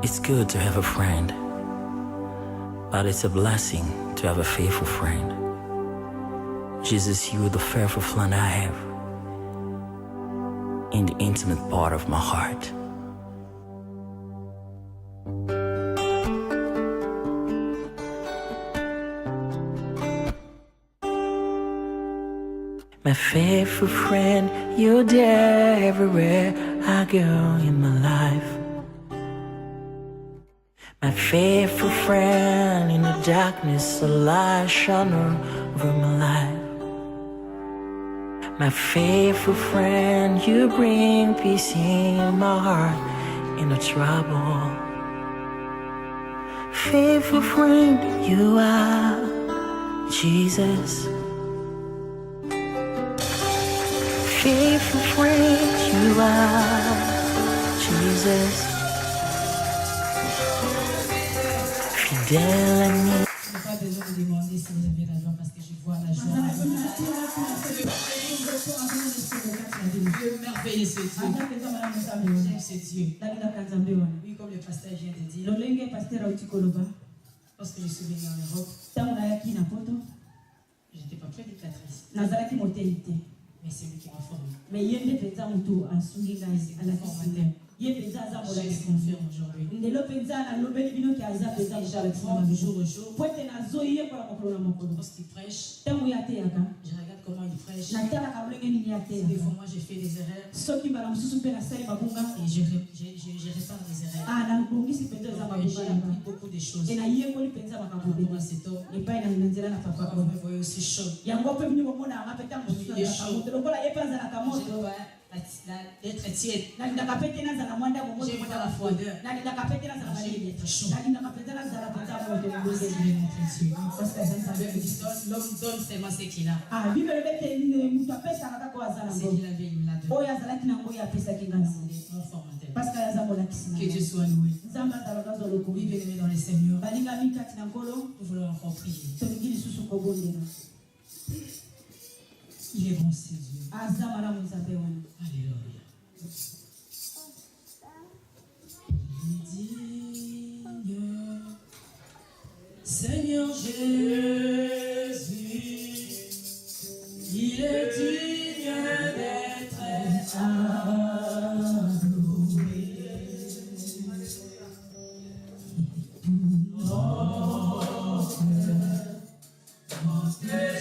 It's good to have a friend, but it's a blessing to have a faithful friend. Jesus, you are the faithful friend I have in the intimate part of my heart. My faithful friend, you're there everywhere I go in my life. My faithful friend, in the darkness, a light shone over my life. My faithful friend, you bring peace in my heart in the trouble. Faithful friend, you are Jesus. Faithful friend, you are Jesus. Fidèle ami. Je n'ai pas besoin de demander si vous avez la joie parce que je vois la joie. Dieu merveilleux ce Dieu. J'aime ce Dieu. Oui, comme le pasteur vient de dire. Lorsque je suis venue en Europe, je n'étais pas prédicatrice. Mais c'est lui qui m'a formé. Je le confirme aujourd'hui. Jour au jour. Lorsqu'il prêche, je regarde comment il prêche. Des fois, moi, j'ai fait des erreurs. Et je répare les erreurs. J'ai appris beaucoup de choses. Pour cet homme, vous me voyez aussi chaud. Il est chaud. D'être tiède. J'aime pas la froideur. J'aime être chaud. L'homme donne seulement ce qu'il a. Ce qu'il avait, il me l'a donné. Mon formateur. Que Dieu soit loué. Oui, bien-aimés dans le Seigneur. Nous voulons encore prier. Il est bon, c'est Dieu. Alléluia. Il est digne, Seigneur Jésus, il est digne d'être adoré.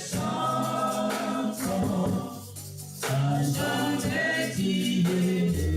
Chantons, à jamais dire.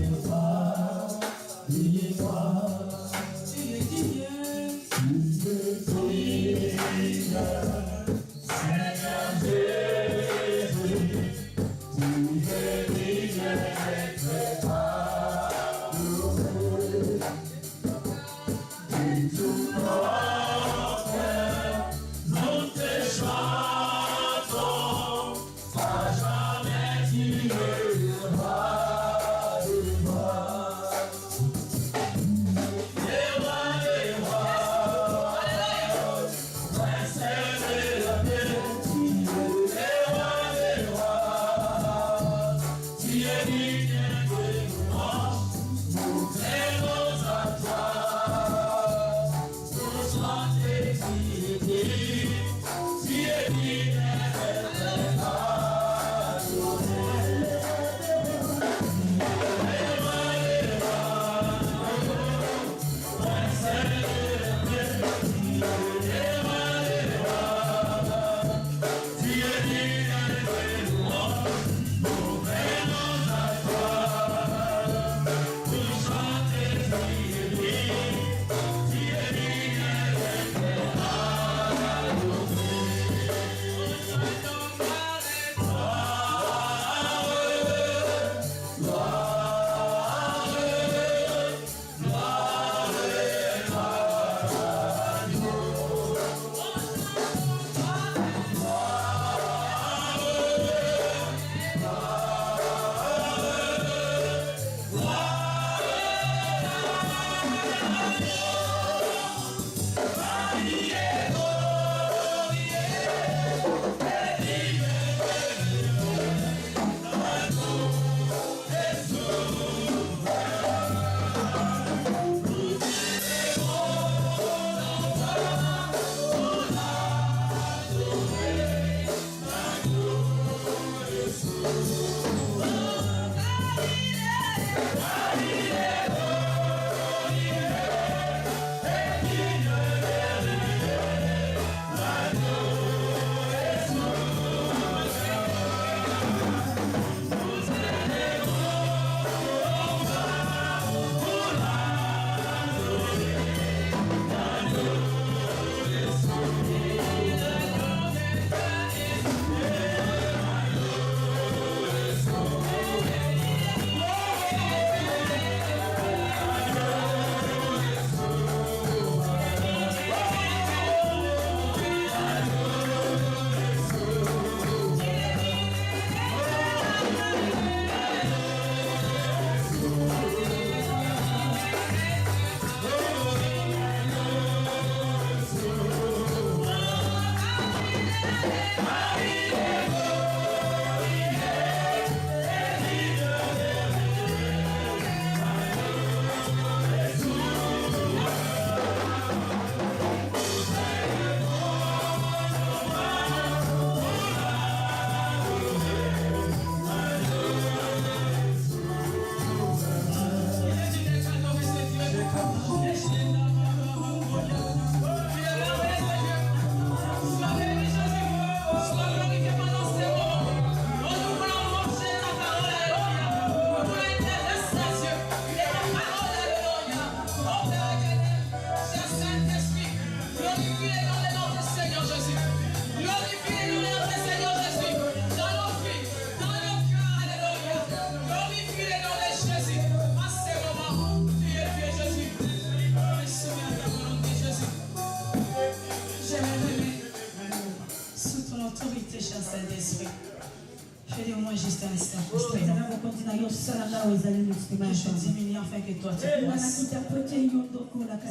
Je diminue afin que toi tu puisses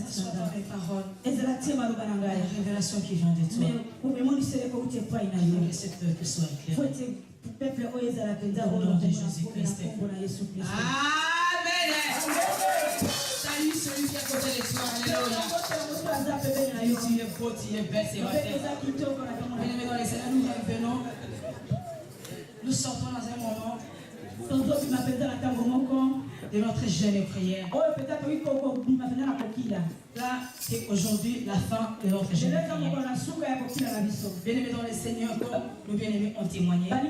recevoir mes paroles. La révélation qui vient de toi. Que ce peuple soit éclairé. Au nom de Jésus-Christ. Amen. Salut celui qui est à côté de toi. Alléluia. Tu es beau, tu es belle, c'est vrai. Bien-aimés dans les Seigneurs, nous revenons. Nous sortons dans un moment de notre jeûne et prière. Là, c'est aujourd'hui la fin de notre jeûne et prière. Bien-aimés dans les Seigneurs, comme nos bien-aimés ont témoigné, cela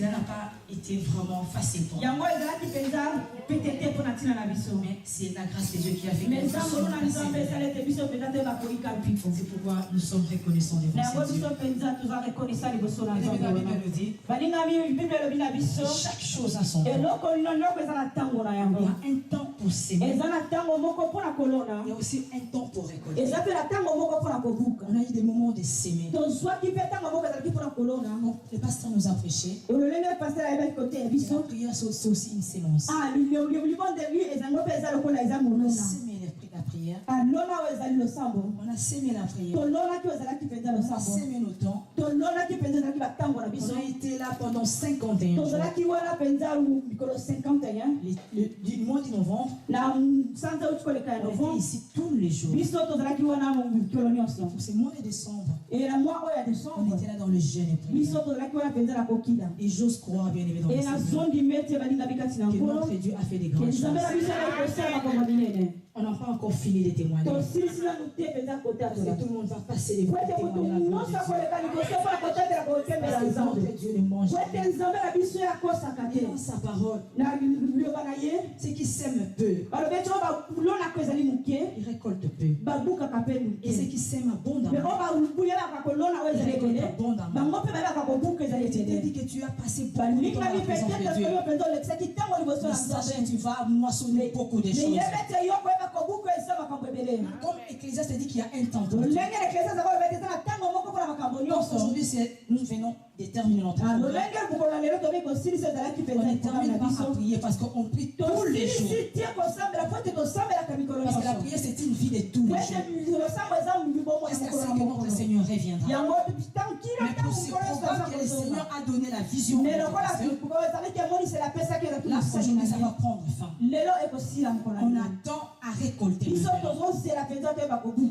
n'a pas été vraiment facile pour nous. Mais c'est la grâce de Dieu qui a fait que nous sommes passés. C'est pourquoi nous sommes reconnaissants devant ce Dieu. La Bible nous dit chaque chose a son temps. Il y a un temps pour s'aimer. Il y a aussi un temps pour récolter. On a eu des moments de s'aimer. Le pasteur nous a prêché. La prière, c'est aussi une sémence. On a sémé la prière. On a sémé la prière. On a sémé nos temps. On a été là pendant 51 jours. Du mois de novembre, on était ici tous les jours. Pour ce mois de décembre, on était là dans le jeûne et prière. Et j'ose croire, bien évidemment, que notre Dieu a fait des grandes choses. On n'a pas encore fini les témoignages. Parce que tout le monde va passer des témoignages. Notre Dieu ne mange pas. Dans sa parole, ceux qui sèment peu, ils récoltent peu. Et ceux qui sèment abondamment, ils récoltent abondamment. Tu t'es dit que tu as passé beaucoup de temps dans la présence de Dieu. Mais sache que tu vas moissonner beaucoup de choses. Comme Ecclésiaste dit qu'il y a un temps. Donc aujourd'hui, nous venons de terminer notre temps. On ne termine pas à prier parce qu'on prie tous les jours. Parce que la prière, c'est une vie de tous les jours. Jusqu'à ce que notre Seigneur reviendra. Mais pour ce programme que le Seigneur a donné la vision, là aujourd'hui, ça va prendre fin. On attend à récolter.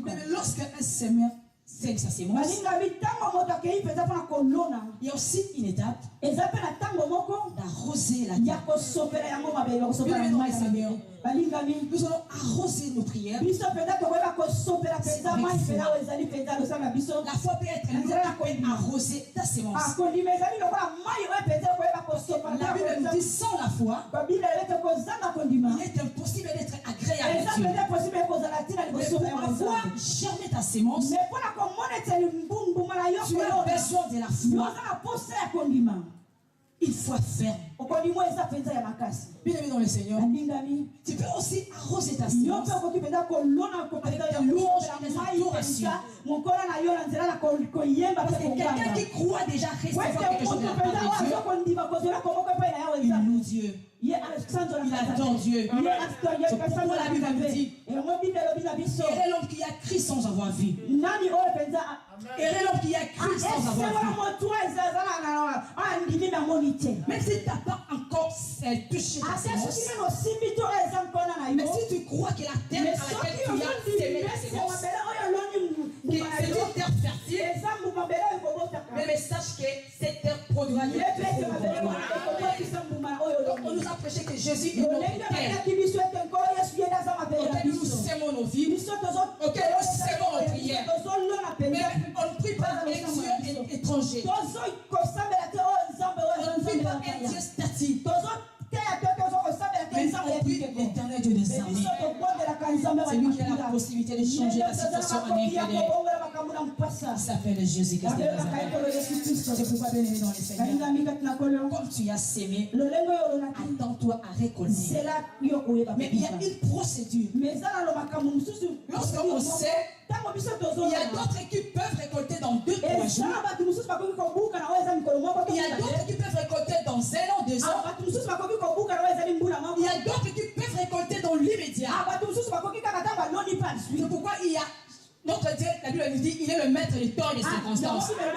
Mais lorsque un semeur sème sa sémence, il y a aussi une étape d'arroser la terre. Nous allons arroser nos prières. La foi peut être arrosée ta sémence. La Bible nous dit sans la foi, il est impossible d'être agréable à Dieu. Mais pour avoir germé ta sémence, tu as besoin de la foi. Il faut faire. Bien aimé dans le Seigneur, tu peux aussi arroser ta sémence avec des louanges et des adorations. Parce que quelqu'un qui croit déjà recevoir quelque chose de la part de Dieu, il loue Dieu. Il adore Dieu. C'est pourquoi la Bible nous dit errez l'homme qui a crié sans avoir vu. Errez l'homme qui a crié sans avoir vu. Même si tu n'as pas encore touché ta sémence, mais si tu crois que la terre à laquelle tu as sémé ta sémence, c'est une terre fertile, mais sache que cette terre produira des fruits. On nous a prêché que Jésus est notre terre, auquel nous sémons nos vies, auquel nous sémons nos prières. Mais on ne prie pas un Dieu étranger. On ne prie pas un Dieu statique. Mais on prie l'éternel Dieu des armées. C'est lui qui a la possibilité de changer la situation en infidèle. Il s'appelle Jésus-Christ de Nazareth. C'est pourquoi, bien aimé dans le Seigneur, comme tu as sémé, attends-toi à récolter. Mais il y a une procédure. Lorsqu'on sait, il y a d'autres qui peuvent récolter dans 2-3 jours. Il y a d'autres qui peuvent récolter dans dans 1 an, 2 ans. Il y a d'autres qui peuvent récolter dans l'immédiat. C'est pourquoi il y a notre Dieu, la Bible nous dit, il est le maître du temps et des circonstances. Il connaît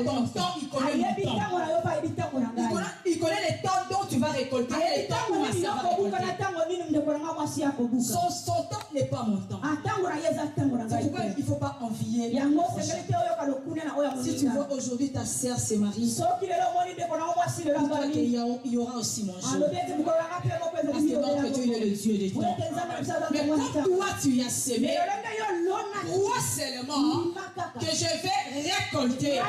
ton temps, il connaît mon temps. Il connaît les temps dont tu vas récolter et les temps où ma sœur va récolter. Son temps n'est pas mon temps. C'est pourquoi il ne faut pas envier. Si tu vois aujourd'hui ta sœur se marie, il y aura aussi mon jour. Parce que notre Dieu il est le Dieu des temps. Mais comme toi tu y as semé, crois seulement que je vais récolter.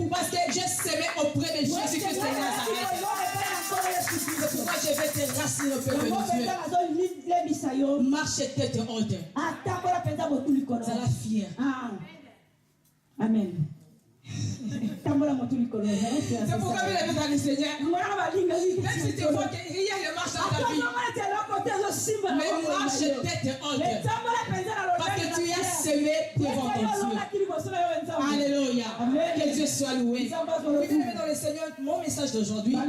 Parce que j'ai semé auprès de Jésus-Christ de Nazareth. Pourquoi je vais te raciner au peuple de Dieu? Marche tête haute. Zala fier. Amen. C'est pourquoi vous l'avez dans le Seigneur. Même si tu vois qu'il y a des marches dans ta vie, mais marche tête haute. Parce que tu as semé devant ton Dieu. Alléluia. Que Dieu soit loué. Vous venez dans le Seigneur. Mon message d'aujourd'hui, de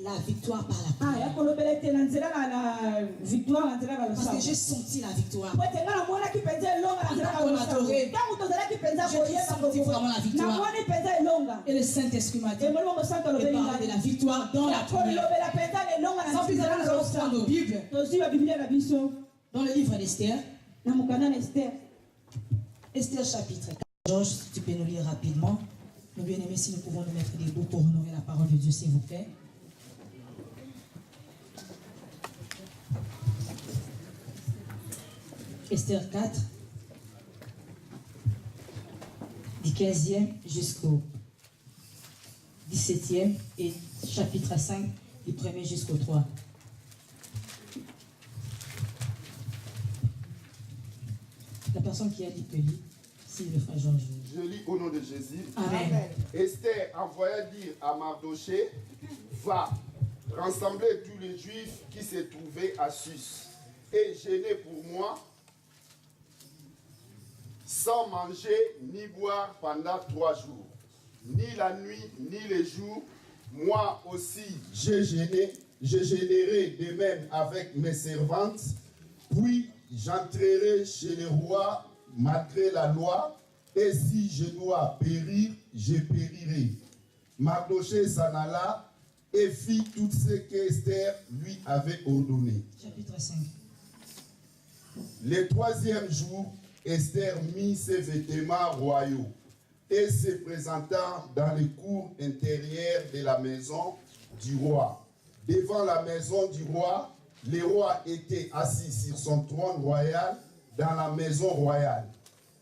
la victoire par la prière. Parce que j'ai senti la victoire. Quand on adorait, j'ai senti vraiment la victoire. Et le Saint-Esprit m'a dit de parler de la victoire dans la prière. Sans plus attendre, nous allons prendre nos Bibles dans le livre d'Esther. Esther chapitre 14. Si tu peux nous lire rapidement. Nos bien-aimés, si nous pouvons nous mettre debout pour honorer la parole de Dieu, s'il vous plaît. Esther 4, du 15e jusqu'au 17e et chapitre 5, du 1er jusqu'au 3. La personne qui a dit que lit, c'est le frère Georges. Je lis au nom de Jésus. Amen. Esther envoya dire à Mardoché, va, rassembler tous les Juifs qui se trouvaient à Sus et gêner pour moi, sans manger ni boire pendant 3 jours, ni la nuit ni les jours. Moi aussi je gênerai de même avec mes servantes, puis j'entrerai chez le roi malgré la loi. Et si je dois périr, je périrai. Mardoché s'en alla et fit tout ce qu'Esther lui avait ordonné. Chapitre 5. Le 3e jour, Esther mit ses vêtements royaux et se présenta dans les cours intérieures de la maison du roi. Devant la maison du roi, le roi était assis sur son trône royal dans la maison royale,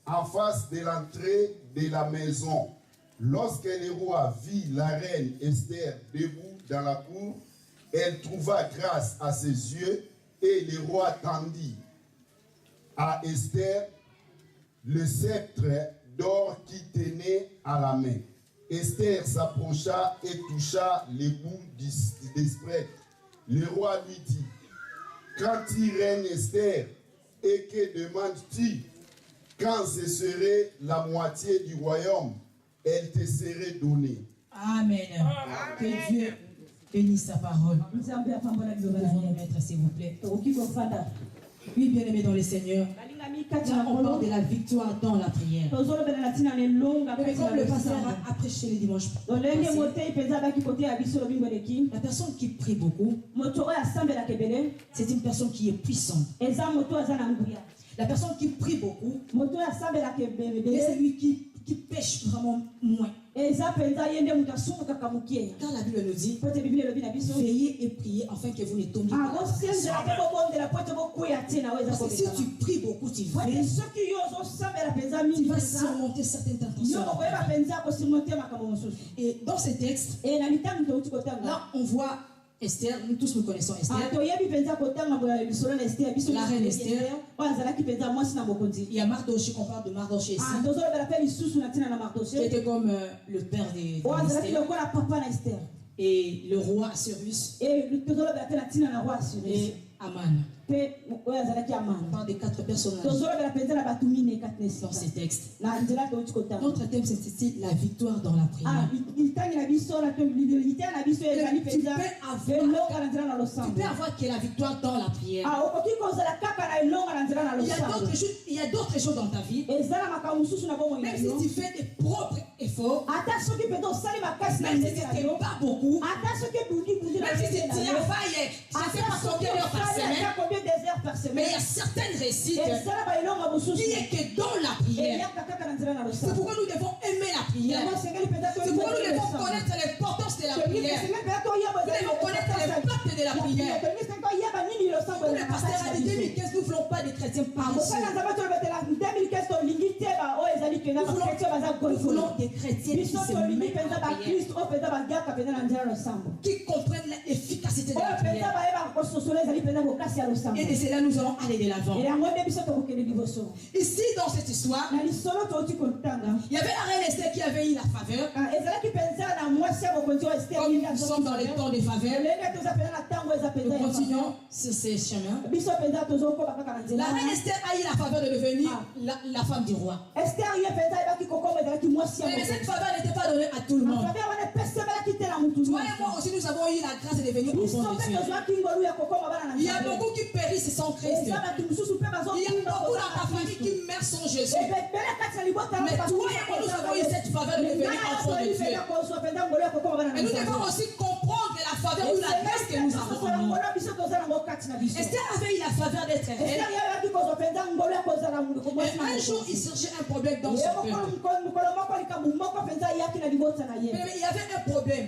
en face de l'entrée de la maison. Lorsque le roi vit la reine Esther debout dans la cour, elle trouva grâce à ses yeux et le roi tendit à Esther le sceptre d'or qui tenait à la main. Esther s'approcha et toucha les bouts du sceptre. Le roi lui dit, quand tu reines Esther, et que demandes-tu? Quand ce serait la moitié du royaume, elle te serait donnée. Amen. Que Dieu bénisse sa parole. Nous pouvons nous mettre, s'il vous plaît. Oui, bien-aimés dans le Seigneur, là, on parle de la victoire dans la prière. Mais comme le pasteur a prêché le dimanche passé, la personne qui prie beaucoup, c'est une personne qui est puissante. La personne qui prie beaucoup, et c'est lui qui pêche vraiment moins. Car la Bible nous dit, veillez et priez afin que vous ne tombiez pas. Parce que si tu pries beaucoup, tu veilles, tu vas surmonter certaines tentations. Et dans ce texte, là on voit Esther, nous tous nous connaissons Esther. La reine Esther. Il y a Mardoché, on parle de Mardoché ici. Qui était comme le père d'Esther. Et le roi Assyrus. Et Aman. Pe oyo azalaki amana. Par des 4 personnages tozolobela mpenza na bato mine kati na dans ces textes. na nzela touti kotanga. Notre thème c'est ici la victoire dans la prière. itangi na biso na litera na biso ezali mpenza elonga na nzela na Tu losambo. peux avoir que la victoire dans la prière. okoki kozala kaka na elonga na nzela na losambo. Il y a d'autres choses dans ta vie. eza na makambo mosusu na bomoi na Même yo. si tu fais tes propres efforts, ata soki mpenza osali makasi na même si ndenge na c'était yo. pas beaucoup, ata soki bundi na même si tu ndenge na yo. travailles, je ne sais pas combien d'heures par semaine, combien des heures par semaine. mais il y a certaines réussites ezala baelonga mosusu qui est que dans la prière. eyaka kaka na nzela na C'est losambo. pourquoi nous devons aimer la prière. yango osengeli mpenza C'est pourquoi nous devons connaître l'importance de la prière. Nous devons connaître l'impact de la prière. Comme le pasteur a dit, 2015, nous ne voulons pas des chrétiens paresseux. Nous voulons des chrétiens qui se mettent en prière, qui comprennent l'efficacité de la prière. Et de cela, nous allons aller de l'avant. Ici, dans cette histoire, il y avait la reine Esther qui avait eu la faveur. Comme nous sommes dans les temps de faveur, nous continuons sur ces chemins. La reine Esther a eu la faveur de devenir la femme du roi. Mais cette faveur n'était pas donnée à tout le monde. Toi et moi aussi, nous avons eu la grâce de devenir enfants de Dieu. Il y a beaucoup qui périssent sans Christ. Il y a beaucoup dans ta famille qui meurent sans Jésus. Mais toi et moi, nous avons eu cette faveur de devenir enfants de Dieu. Et nous devons aussi comprendre la faveur ou la grâce que nous avons en nous. Esther avait eu la faveur d'être reine. Et un jour, il surgit un problème dans son peuple. Mais il y avait un problème.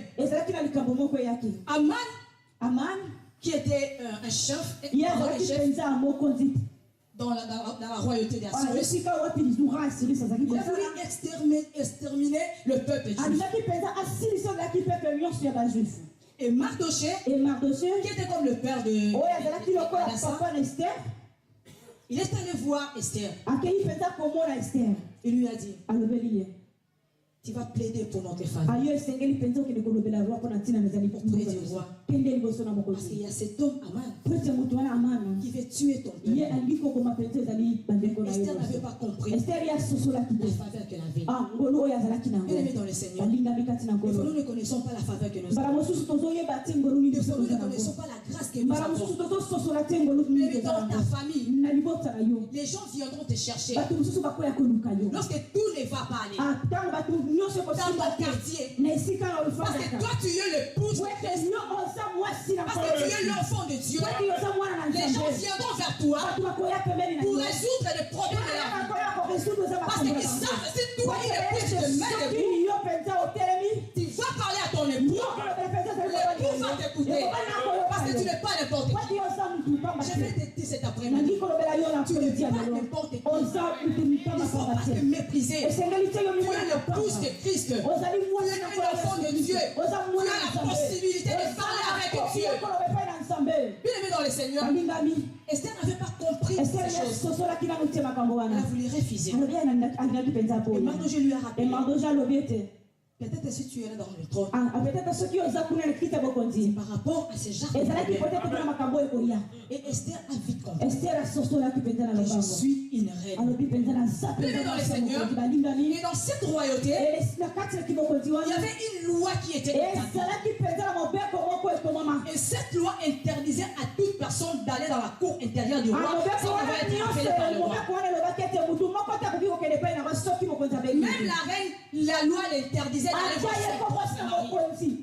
Aman, qui était un chef, dans la royauté d'Assyrus, il a voulu exterminer le peuple juif. Et Mardoché, qui était comme le père de Esther, il est allé voir Esther. Il lui a dit, tu vas plaider pour notre famille auprès du roi. Parce qu'il y a cet homme Aman qui veut tuer ton peuple. Esther n'avait pas compris la faveur qu'elle avait. Bien aimé dans le Seigneur, des fois nous ne connaissons pas la faveur que nous avons. Des fois nous ne connaissons pas la grâce que nous avons. Mais dans ta famille, les gens viendront te chercher. Lorsque tout ne va pas aller dans ton quartier, parce que toi tu es le pouce de Christ, parce que tu es l'enfant de Dieu, les gens viendront vers toi pour résoudre les problèmes de la vie. Parce qu'ils savent que si toi il est plus de mettre debout, tu vas parler à ton époux, l'époux va t'écouter, parce que tu n'es pas n'importe qui. Je vais te dire cet après-midi, tu ne dis pas n'importe qui. Il ne faut pas te mépriser. Tu es le pouce de Christ. Tu es un enfant de Dieu. Tu as la possibilité de parler avec Dieu. Bien aimé dans le Seigneur, Esther n'avait pas compris ces choses. Elle a voulu refuser. Et Mardoché lui a rappelé, peut-être si tu es là dans le trône, c'est par rapport à ces genres de problèmes. Et Esther a vite compris que je suis une reine. Bien aimé dans le Seigneur, et dans cette royauté, il y avait une loi qui était établie. Et cette loi interdisait à toute personne d'aller dans la cour intérieure du roi sans avoir été appelé par le roi. Même la reine, la loi l'interdisait d'aller voir son propre mari.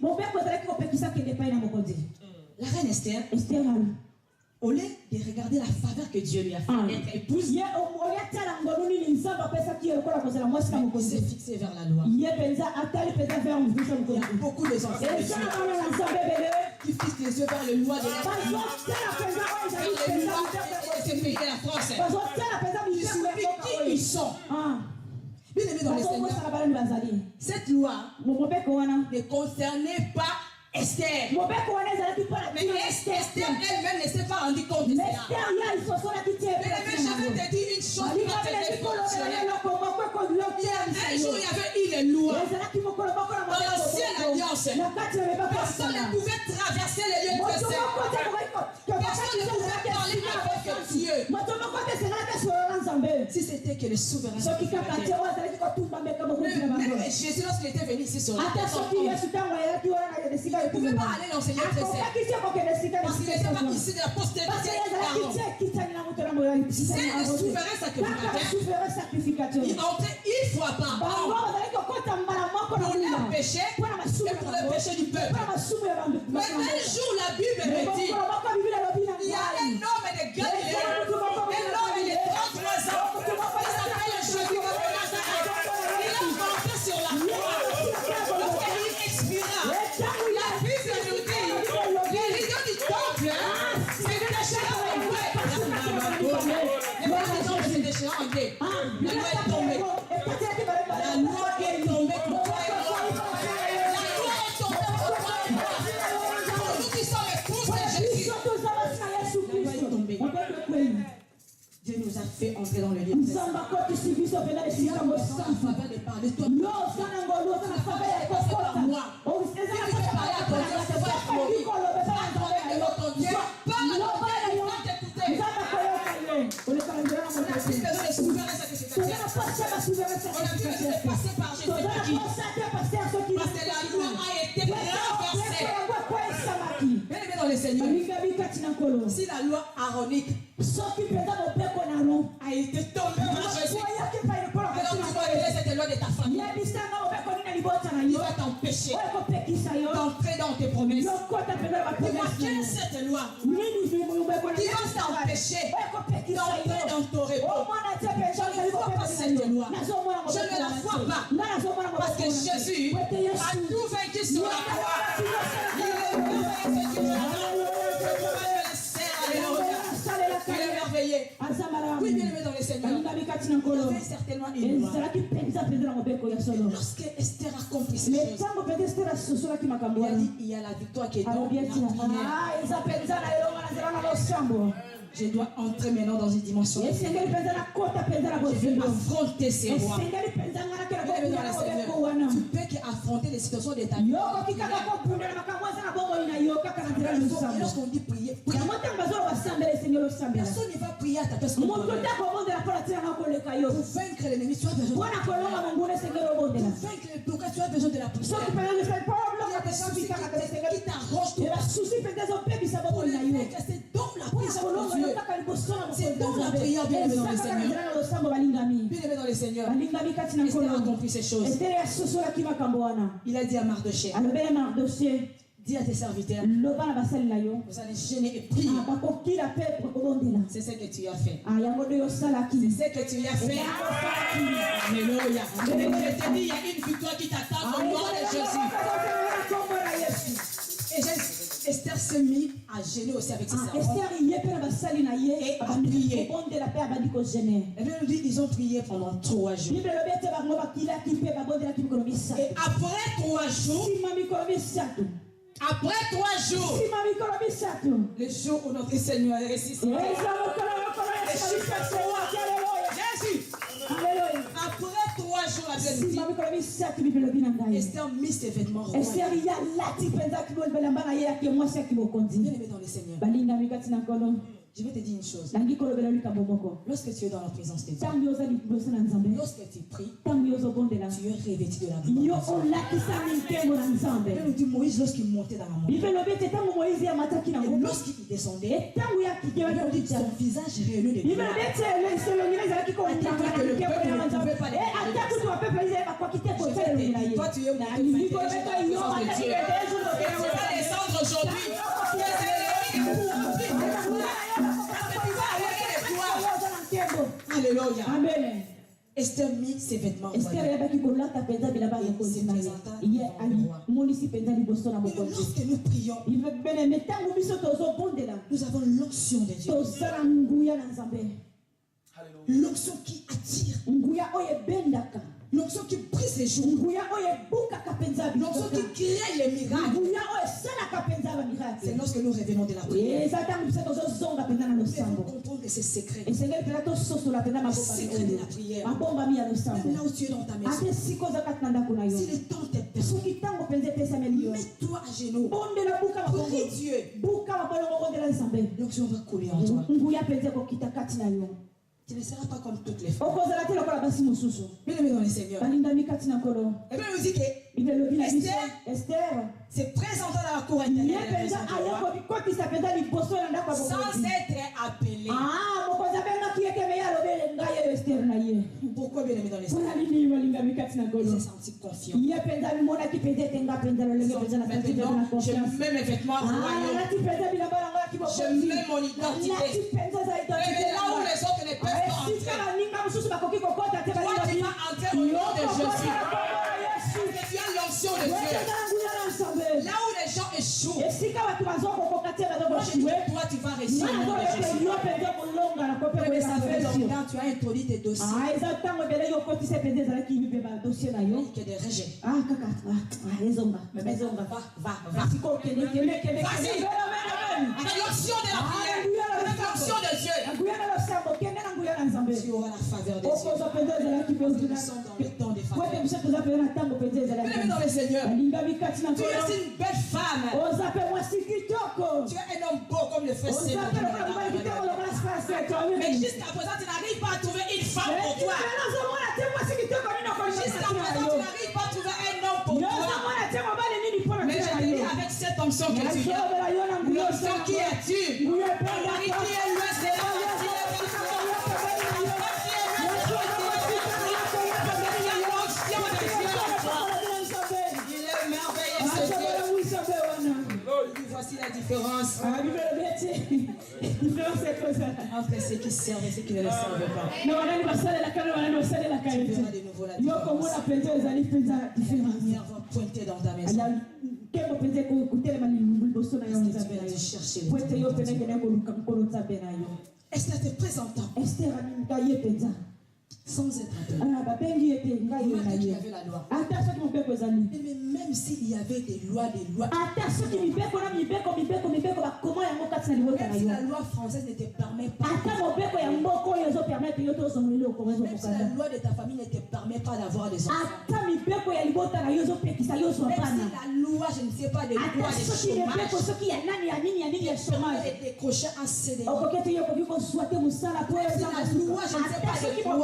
La reine Esther, au lieu de regarder la faveur que Dieu lui a fait être épouse, elle s'est fixée vers la loi. Il y a beaucoup de enfants qui fixent les yeux vers le loi de la pays de la France. Ils s'oublient qui ils sont. Bien aimé dans le Seigneur, cette loi ne concernait pas Esther. Mais Esther elle-même ne s'est pas rendu compte de cela. Mais je vais te dire une chose qui va te révolutionner. Un jour, il y avait une loi. Dans l'ancienne alliance, personne ne pouvait traverser les lieux de Personne ne pouvait était que le souverain. soki kaka te oyo azalaki kotumba mbeka mokonzi na bango Même Jésus, lorsqu'il était venu ici sur la ata terre, soki yesu ntango ayaki wana na esika il ne pouvait etumba pas aller l'enseigner très serre. akokaki te kokende esika Parce qu'il n'était pas issu de la parce postérité que ezalaki d'Aaron. te ekitani na moto na moyo C'est le souverain kaka sacrificateur. souverain sacrificateur Il entrait une fois par bango an bazalaki kokota mbala moko na pour mula leur péché mpo na masumu et ya pour le bango péché du peuple. mpo na masumu ya bango Mais un jour, la Bible me dit, mokolo moko bibili elobi na il y a un homme de Galilée, un homme de 33 ans, qui s'appelle Jésus de Nazareth. Il a monté sur la croix. Lorsqu'il expira, la Bible nous dit, les rideaux du temple se déchirent en deux. Les rideaux se déchirent en deux. La loi est tombée. La loi est tombée pour toi et moi. La loi est tombée pour toi et moi. Pour nous qui sommes tous de Jésus. Dieu nous a fait entrer dans le lieu de nzambe akotisi biso mpena esika en mosantu faveur de parler. Toi, yo oza na ngolu oza na faveur ya kokota dans le Seigneur. Si la loi aronique a été tombée par Jésus, alors tu dois lever cette loi de ta famille. Il va t'empêcher d'entrer dans tes promesses. Dis-moi, quelle est cette loi qui va t'empêcher d'entrer dans ton repos? Je ne vois pas cette loi. Je ne la vois pas. Parce que Jésus a tout vaincu sur la croix. Il est merveilleux. Oui, bien aimé dans le Seigneur. Il y avait certainement une loi. Lorsque Esther a compris ces choses, il a dit, il y a la victoire qui est dans la prière. Je dois entrer maintenant dans une dimension. Je vais affronter ces rois. Tu peux affronter les situations de ta vie. Lorsqu'on dit prier, personne ne va prier à ta place. Pour vaincre l'ennemi, tu as besoin de la prière. Pour vaincre le blocage, tu as besoin de la prière. Il y a des choses qui t'arrangent tout. Pour les vaincre, c'est donc la prière. C'est donc la prière, bien aimé dans le Seigneur. Bien aimé dans le Seigneur. Esther a compris ces choses. Il a dit à Mardochée, dis à tes serviteurs, vous allez gêner et prier. C'est ce que tu as fait. C'est ce que tu as fait. Alléluia. Je te dis, il y a une victoire qui t'attend au nom de Jésus. Et Esther s'est mise à gêner aussi avec ses servants. Et à prier. Et bien, nous dit, ils ont prié pendant 3 jours. Et après 3 jours, le jour où notre Seigneur est ressuscité. Jésus. Après 3 jours, la Bible dit, Esther mit ses vêtements royaux. Bien aimé dans le Seigneur. Je vais te dire une chose. Lorsque tu es dans la présence de Dieu, lorsque tu pries, tu es revêtu de la gloire. Nous dit Moïse lorsqu'il montait dans la montagne. Et lorsqu'il descendait, son visage rayonnait de gloire. Toi tu es monté dans la présence de Dieu. Et tu vas descendre aujourd'hui. Alléluia. Amen. Esther mit ses vêtements royaux. Et lorsque nous prions, nous avons l'onction de Dieu. L'onction qui attire. L'onction qui brise les jours. L'onction qui crée les miracles. C'est lorsque nous revenons de la prière. Nous devons comprendre que c'est secret. Le secret de la prière. Même là où tu es dans ta maison. Si le temps te permet, mets-toi à genoux. Prie Dieu. L'onction va couler en toi. Tu ne seras pas comme toutes les femmes. Bien aimé dans le Seigneur. Et bien, il nous dit que Esther s'est présentée dans la cour intérieure de la maison du roi sans être appelée. Pourquoi, bien aimé dans le Seigneur? Il s'est senti confiant. Je mets mes vêtements royaux. Je mets mon identité. Et là où les autres ne peuvent pas entrer, toi tu vas entrer au nom de Jésus. Tu as l'onction de Dieu. Là où les gens échouent, toi tu vas réussir au nom de Jésus. Mais ça fait longtemps tu as introduit tes dossiers. Il y a des rejets. Va. Vas-y. Avec l'onction de la prière, avec l'onction de Dieu, tu auras la faveur de Dieu. Nous sommes dans le temps des faveurs. Bien dans le Seigneur, tu es une belle femme. Tu es un homme beau comme le frère Sébastien. Mais jusqu'à présent, tu n'arrives pas à trouver une femme pour toi. Jusqu'à présent, tu n'arrives pas à trouver un homme pour toi. Mais je te dis avec cette onction que tu viens, l'onction qui est Dieu, qui est l'ouest de la voici la différence entre ceux qui servent et ceux qui ne le servent pas. Tu verras de nouveau la différence. Les lumières vont pointer dans ta maison. Esther te présentant sans être appelé. Remarquez qu'il y avait la loi. Mais même s'il y avait des lois, même si la loi française ne te permet pas, même si la loi de ta famille ne te permet pas d'avoir des enfants, même si la loi, je ne sais pas, de quoi, de chômage, de décrocher un CDI, même si la loi, je ne sais pas, de quoi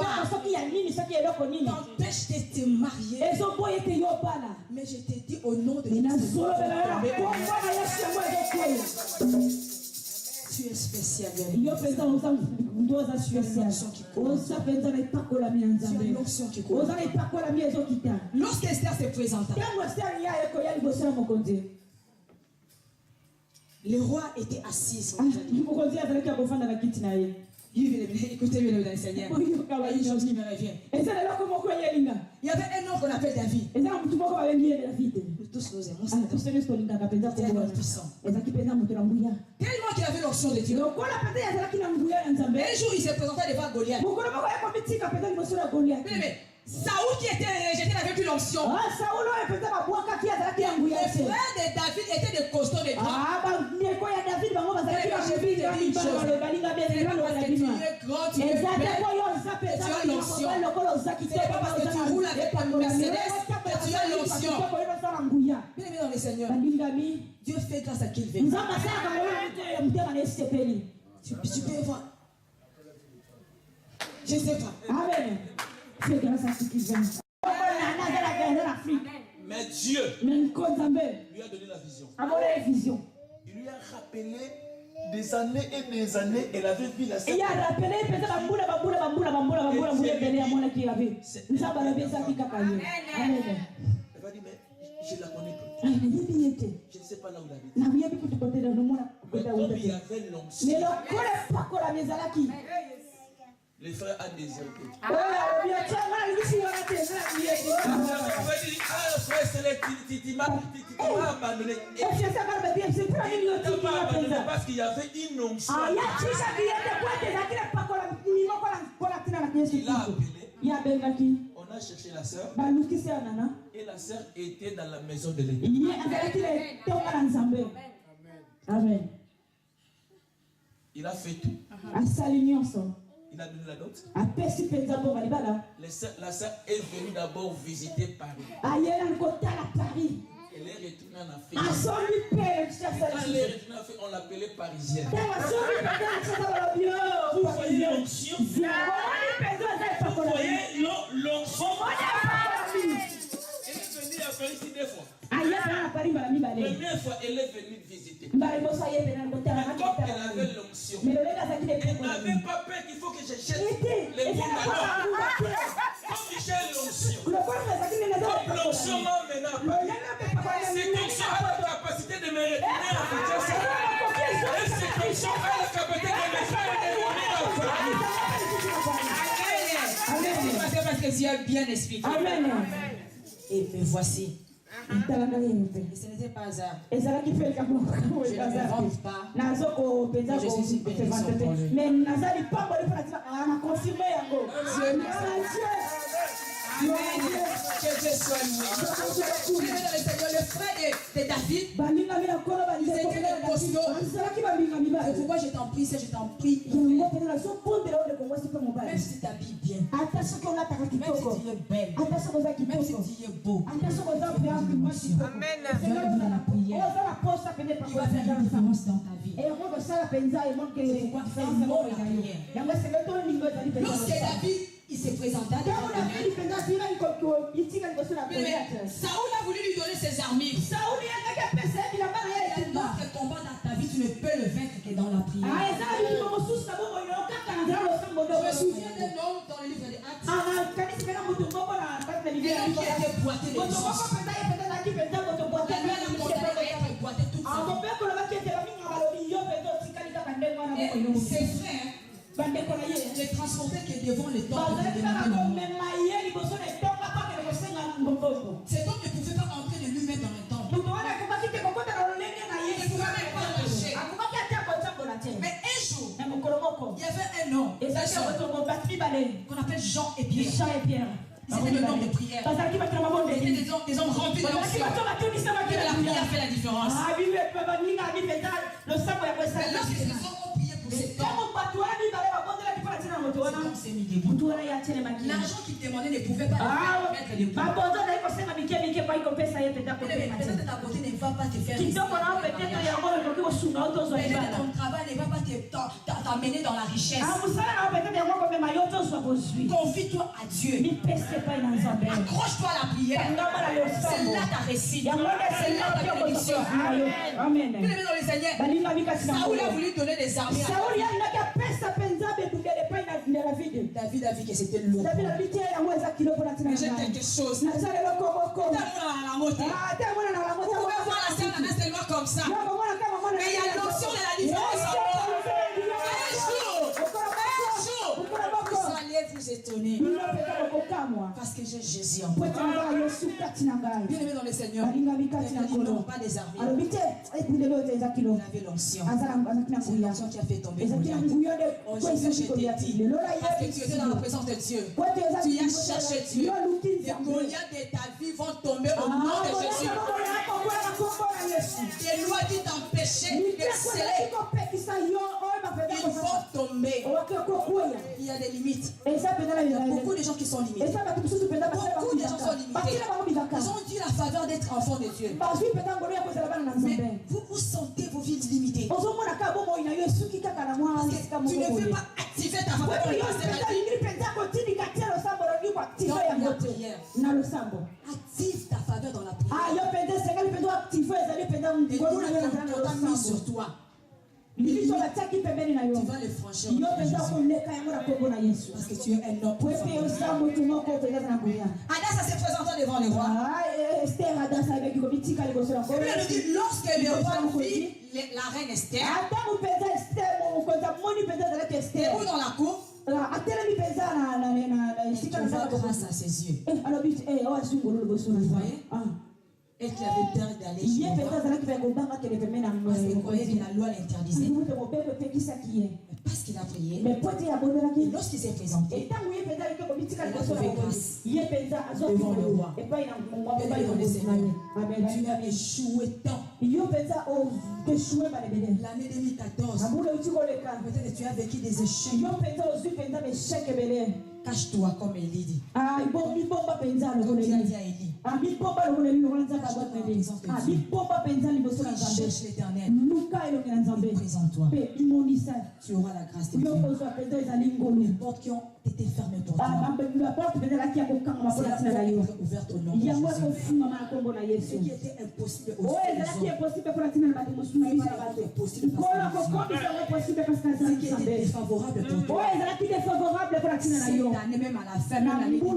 t'empêche de te marier. Mais je te dis au nom de Jésus, tu es spécial. Tu as l'onction qui coule. Lorsque Esther se présenta, le roi était assis. Écoutez bien le Seigneur. Il y a une chose qui me revient. Il y avait un homme qu'on appelle David. Nous tous nous aimons. C'était un homme puissant. Tellement qu'il avait l'onction de Dieu. Un jour, il s'est présenté devant Goliath. Mais Saoul qui était rejeté n'avait plus l'onction. Les frères de David étaient des costauds de grands. Je vais te dire une chose. C'est pas parce que tu es grand, tu es belle, que tu as l'onction. C'est pas parce que tu roules avec ta Mercedes que tu as l'onction. Bien aimé dans le Seigneur, Dieu fait grâce à qui il veut. Tu peux voir. Je ne sais pas. Amen. C'est grâce à ce qu'il veut. Mais Dieu lui a donné la vision. Il lui a rappelé des années et des années, elle avait vu la scène. Il a rappelé peut-être Amen. Elle va dire, mais je la connais plus. Je ne sais pas là où elle habite. Mais comme il y avait l'onction, les frères ont déserté. Parce qu'il y avait une onction. Il a appelé. On a cherché la sœur. Et la sœur était dans la maison de l'église. Amen. Il a fait tout. Il a donné la dot. La sœur est venue d'abord visiter Paris. Elle est retournée en Afrique. Quand elle est retournée en Afrique, on l'appelait parisienne. Vous voyez l'onction. première fois, elle est venue visiter. Mais comme elle avait l'onction, elle n'avait pas peur qu'il faut que je jette les boules. Comme j'ai l'onction, comme l'onction m'a mené à Paris, cette onction a la capacité de me retourner à Kinshasa. Et cette onction a la capacité de me faire revenir à Paris. Parce que tu as bien expliqué. Amen. Et me voici. Et ce n'était pas hasard. Je ne me vante pas. Je suis béni pour lui. Mais Nazali pas pour le confirmé. Amen. Que Dieu soit loué. Le frère de David, pourquoi je t'en prie, je t'en prie. Même si tu t'habilles bien, même si tu es belle, même si tu es beau, Amen. il va faire une différence dans ta vie. C'est pourquoi fais mort la prière. Lorsque David il s'est présenté à Saoul a voulu lui donner ses armures. Il y a d'autres combats dans ta vie, tu ne peux le vaincre que dans la prière. Je me souviens d'un homme dans le livre des Actes. Il a été boité de choses. Et ses frères les transportaient que devant le temple. Cet homme ne pouvait pas entrer de lui-même dans le temple. Il ne pouvait même pas marcher. Mais un jour, il y avait un homme qu'on appelle Jean et Pierre. C'était le nom de prière. C'était des hommes remplis de l'onction. La prière fait la différence. Lorsque ces hommes ont prié pour cet homme, l'argent qu'il demandait ne pouvait pas le mettre debout. Peut-être ta beauté ne va pas te faire réussir. Peut-être ton travail ne va pas t'amener dans la richesse. Confie-toi à Dieu. Accroche-toi à la prière. C'est là ta réussite. C'est là ta bénédiction. Amen. Bien-aimé dans le Seigneur, Saoul a voulu donner des armes. David a vu que c'était lourd. Mais j'ai quelque chose. Vous pouvez voir la scène seulement comme ça. Mais il y a l'option de la différence. Vous allez vous étonner. Parce que j'ai Jésus en moi. Bien-aimé dans le Seigneur, il n'ont pas des armes. Il avait l'onction. C'est l'onction qui a fait tomber Goliath. Aujourd'hui, je te dis, parce que tu étais dans la présence de Dieu, tu y as cherché Dieu. Les Goliaths de ta vie vont tomber au nom de Jésus. Les lois qui t'empêchaient d'exceller, ils vont tomber. Il y a des limites. Il y a beaucoup de gens qui sont limités. Beaucoup de gens sont limités. Ils ont dû la faveur d'être enfants de Dieu. Mais vous sentez vos vies limitées. Parce que tu ne peux pas activer ta faveur dans le passé. Dans la prière. Active ta faveur dans la prière. Et on t'a mis sur toi. Tu vas le franchir. Parce que tu es un homme. Hadassa s'est présentant devant le roi. Lorsque le roi vit la reine Esther, debout dans la cour, il trouva grâce à ses yeux. Vous voyez? Elle qui avait peur d'aller chez le roi. Parce qu'elle croyait que la loi l'interdisait. Parce qu'il a prié. Et lorsqu'il s'est présenté, il a trouvé grâce devant le roi. Devant le Seigneur. Tu as échoué tant. L'année 2014, peut-être que tu as vécu des échecs. Cache-toi comme Élie dit. Comme il a dit à Élie. Cherche l'Éternel. Présente-toi. Tu auras la grâce de Dieu. Les portes qui ont été fermées pour toi. C'est la porte ouverte au nom de Jésus. Ce qui était impossible aux autres. Ce qui était défavorable pour toi. Cette année, même à la fin, même l'année qui ça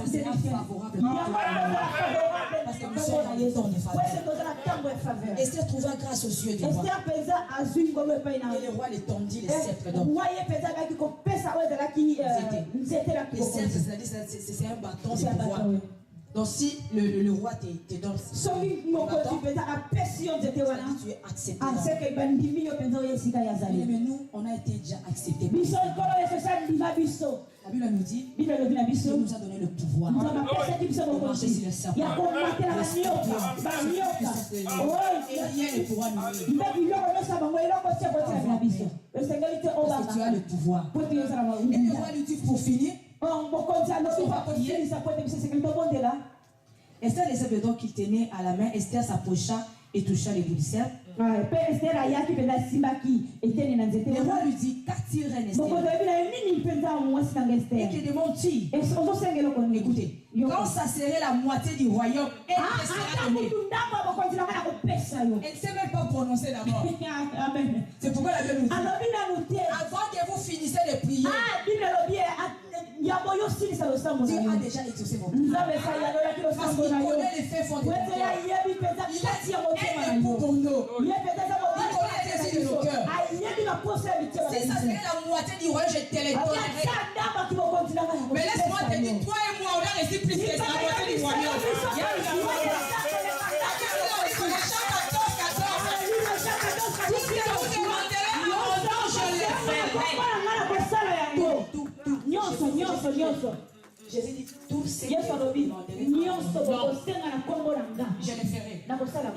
sera favorable pour toi. Parce que nous sommes dans le temps de faveur. Esther trouva grâce aux yeux du roi. Et le roi l'étendit les sceptres d'or. Les sceptres, c'est un bâton de pouvoir. Donc si le roi te donne le bâton, tu es accepté. Mais nous, on a été déjà acceptés. La Bible nous dit qu'il nous a donné le pouvoir de marcher sur le serpent. Et rien ne pourra nous nuire. Parce que tu as le pouvoir. Et le roi lui dit pour finir, Esther les œuvres d'or qu'il tenait à la main, Esther s'approcha et toucha les bouts du cerf. Le roi lui dit, qu'as-tu reine Esther? Et que demande-tu? Écoutez, quand ça serait la moitié du royaume, elle sera donnée. Elle ne sait même pas prononcer d'abord. C'est pourquoi la Bible nous dit, avant que vous finissez de prier, Dieu a déjà exaucé vos prières. Parce qu'il connaît les faits fonds de nos cœurs. Il a un pour nous. Il connaît les désirs de nos cœurs. Si ça serait la moitié du royaume, je te les donnerais. Mais laisse-moi te dire, toi et moi, on a reçu plus que la moitié du royaume. Jésus dit tout ce que vous demanderez, je le ferai. Et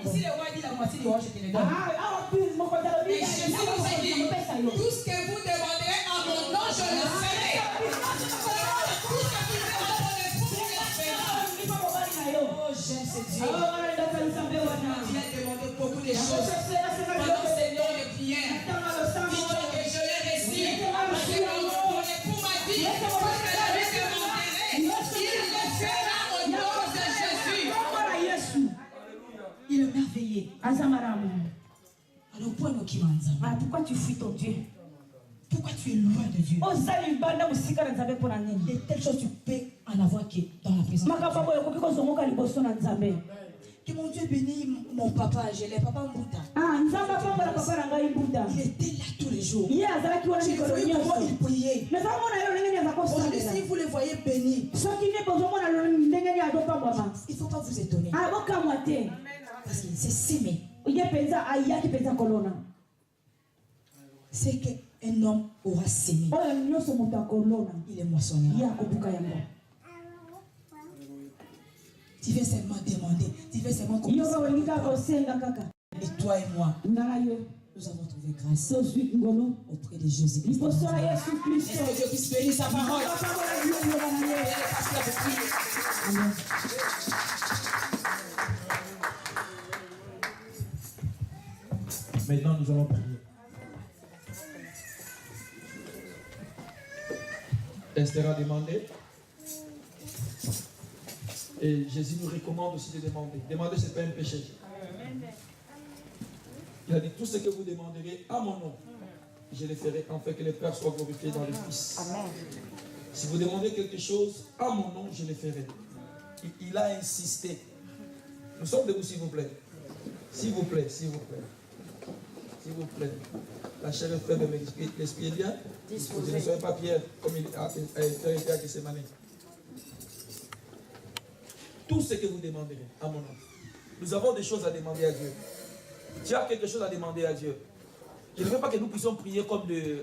si le roi dit la moitié du roi, je te le donne. Et Jésus nous a dit tout ce que vous demanderez en mon nom, je le ferai. Tout ce que vous demanderez en mon nom, je le ferai. Oh, j'aime ce Dieu. Il a demandé beaucoup de choses pendant ces noms de prière. Dis-donc que je l'ai reçu. Parce que mon époux m'a dit que je l'avais demandé. Il le fera au nom de Jésus. Il est merveilleux. Alors pourquoi tu fuis ton Dieu? Pourquoi tu es loin de Dieu? Et telle chose tu peux en avoir que dans la présence de Dieu. Que mon Dieu bénisse mon papa, je l'ai, papa Mbouta. Il était là tous les jours. Je le voyais comment il priait. Aujourd'hui, si vous le voyez béni, il ne faut pas vous étonner. Parce qu'il s'est sémé. C'est qu'un homme aura sémé. Il est moissonneur. Tu veux seulement demander. Tu veux seulement commencer. Et toi et moi, nous avons trouvé grâce auprès de Jésus-Christ. Est-ce que Dieu puisse bénir sa parole? Amen. Maintenant, nous allons prier. Esther a demandé. Et Jésus nous recommande aussi de demander. Demander, ce n'est pas un péché. Il a dit, tout ce que vous demanderez à mon nom, je le ferai, afin que le Père soit glorifié dans le Fils. Amen. Si vous demandez quelque chose à mon nom, je le ferai. Il a insisté. Nous sommes debout, s'il vous plaît. S'il vous plaît, s'il vous plaît. S'il vous plaît. La chair est faible, mais l'esprit est bien. Vous ne soyez pas Pierre, comme il a été à Gethsémane. Tout ce que vous demanderez à mon nom. Nous avons des choses à demander à Dieu. Tu as quelque chose à demander à Dieu. Je ne veux pas que nous puissions prier comme des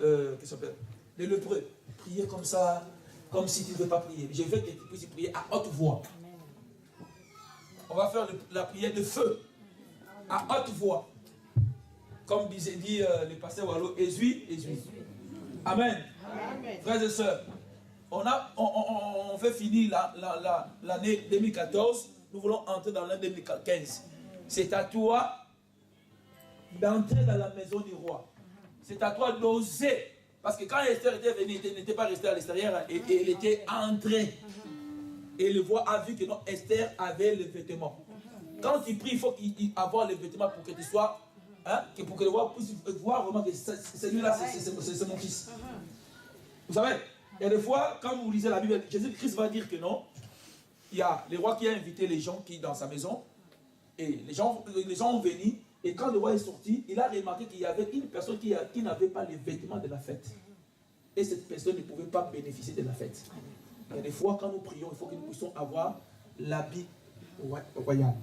lépreux. Prier comme ça, comme si tu ne veux pas prier. Je veux que tu puisses prier à haute voix. On va faire la prière de feu. À haute voix. Comme disait le pasteur Wallo, Amen. Amen. Frères et sœurs, on fait finir l'année 2014. Nous voulons entrer dans l'année 2015. C'est à toi d'entrer dans la maison du roi. C'est à toi d'oser. Parce que quand Esther était venue, elle n'était pas restée à l'extérieur, et elle était entrée. Et le roi a vu que non, Esther avait le vêtement. Quand il prie, il faut qu'il ait les vêtements pour que tu sois, pour que le roi puisse voir vraiment que celui-là, c'est mon fils. Vous savez, il y a des fois, quand vous lisez la Bible, Jésus-Christ va dire que non, il y a le roi qui a invité les gens qui dans sa maison, et les gens ont venu, et quand le roi est sorti, il a remarqué qu'il y avait une personne qui n'avait pas les vêtements de la fête. Et cette personne ne pouvait pas bénéficier de la fête. Il y a des fois, quand nous prions, il faut que nous puissions avoir l'habit royal.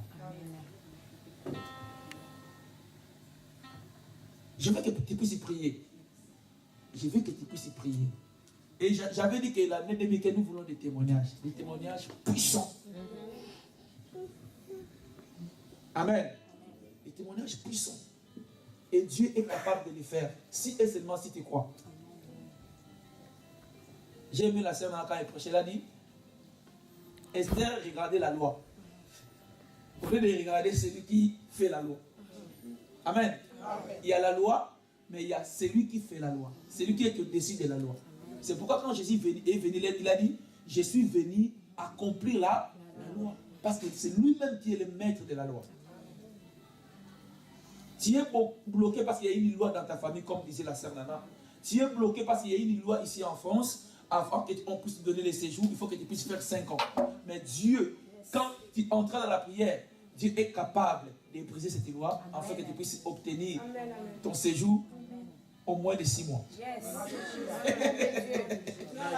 Je veux que tu puisses y prier. Je veux que tu puisses y prier. Et j'avais dit que l'année 2015, nous voulons des témoignages puissants. Amen. Des témoignages puissants. Et Dieu est capable de les faire, si et seulement si tu crois. J'ai aimé la sœur quand elle prêchait, elle a dit, Esther regardait la loi. Au lieu de regarder celui qui fait la loi. Amen. Il y a la loi, mais il y a celui qui fait la loi. Celui qui est au-dessus de la loi. C'est pourquoi quand Jésus est venu, il a dit, je suis venu accomplir la loi. Parce que c'est lui-même qui est le maître de la loi. Tu es bloqué parce qu'il y a une loi dans ta famille, comme disait la sœur Nana. Tu es bloqué parce qu'il y a une loi ici en France. Avant qu'on puisse te donner les séjours, il faut que tu puisses faire 5 ans. Mais Dieu, quand tu entres dans la prière, Dieu est capable de briser cette loi afin que tu puisses obtenir ton séjour au moins de 6 mois.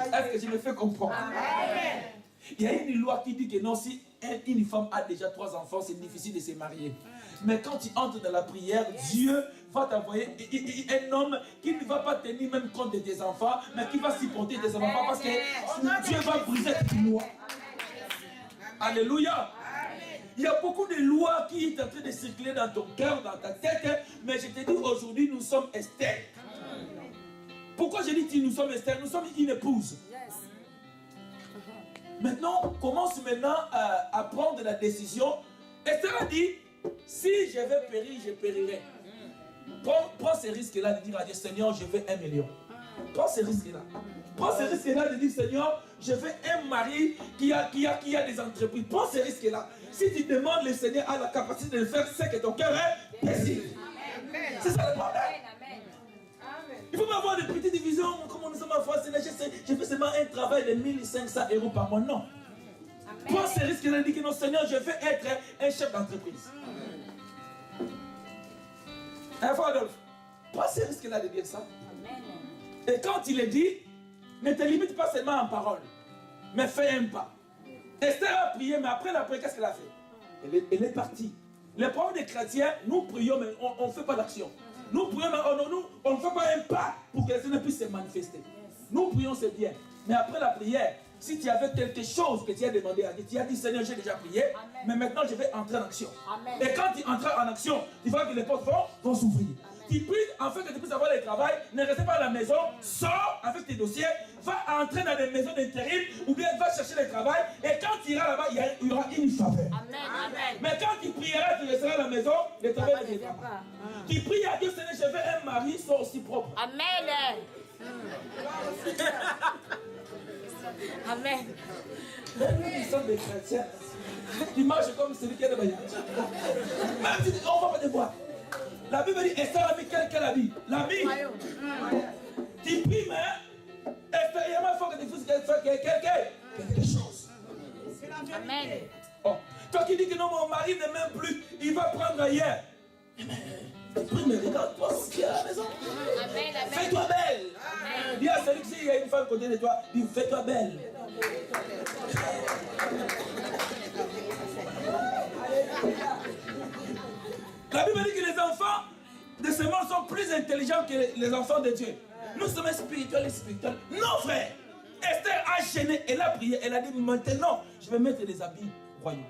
Est-ce que je me fais comprendre? Amen. Il y a une loi qui dit que non, si une femme a déjà 3 enfants, c'est difficile de se marier. Mais quand tu entres dans la prière, Dieu va t'envoyer un homme qui ne va pas tenir même compte de tes enfants, mais qui va supporter tes enfants parce que Dieu va briser cette loi. Alléluia. Il y a beaucoup de lois qui sont en train de circuler dans ton cœur, dans ta tête, mais je te dis aujourd'hui, nous sommes Esther. Pourquoi je dis que nous sommes Esther? Nous sommes une épouse. Maintenant, commence maintenant à prendre la décision. Esther a dit, si je vais périr, je périrai. Prends ce risque-là de dire à Dieu, Seigneur, je veux 1 million. Prends ce risque-là. Prends ce risque-là de dire, Seigneur, je veux un mari qui a des entreprises. Prends ce risque-là. Si tu demandes, le Seigneur a la capacité de le faire, c'est que ton cœur est désir. C'est ça le problème. Il faut pas avoir de petites divisions, comme nous sommes en France. Je fais seulement un travail de 1500 € par mois. Non. Prends ce risque-là de dire, non, Seigneur, je veux être un chef d'entreprise. Adolphe, prends ce risque-là de dire ça. Et quand il est dit, ne te limite pas seulement en parole, mais fais un pas. Esther a prié, mais après la prière, qu'est-ce qu'elle a fait? Elle est partie. Le problème des chrétiens, nous prions, mais on ne fait pas d'action. Nous prions, mais on ne fait pas un pas pour que le Seigneur puisse se manifester. Nous prions, c'est bien. Mais après la prière, si tu avais quelque chose que tu as demandé à Dieu, tu as dit, Seigneur, j'ai déjà prié, mais maintenant je vais entrer en action. Amen. Et quand tu entres en action, tu vois que les portes vont s'ouvrir. Tu pries afin que tu puisses avoir le travail, ne reste pas à la maison, sors avec tes dossiers, va entrer dans les maisons d'intérim, ou bien va chercher le travail, et quand tu iras là-bas, il y aura une faveur. Amen. Mais quand tu prieras, tu resteras à la maison, le travail ne viendra pas. Tu pries à Dieu, Seigneur, je veux un mari, soit aussi propre. Amen. Amen. Nous sommes des chrétiens. Tu marches comme celui qui est de voyage. Même si on ne va pas te voir. La Bible dit, Esther a mis quel habit? L'habit. Tu pries, mais effectivement, il faut que tu fasses quelque chose. Amen. Oh. Toi qui dis que non, mon mari ne m'aime plus, il va prendre ailleurs. Tu pries, mais regarde-toi ce qu'il y a à la maison. Fais-toi belle. Dis à celui qui y a une femme à côté de toi, dis, fais-toi belle. La Bible dit que les enfants de ce monde sont plus intelligents que les enfants de Dieu. Nous sommes spirituels et spirituels. Non, frère. Esther a gêné, elle a prié, elle a dit, maintenant, je vais mettre des habits royaux.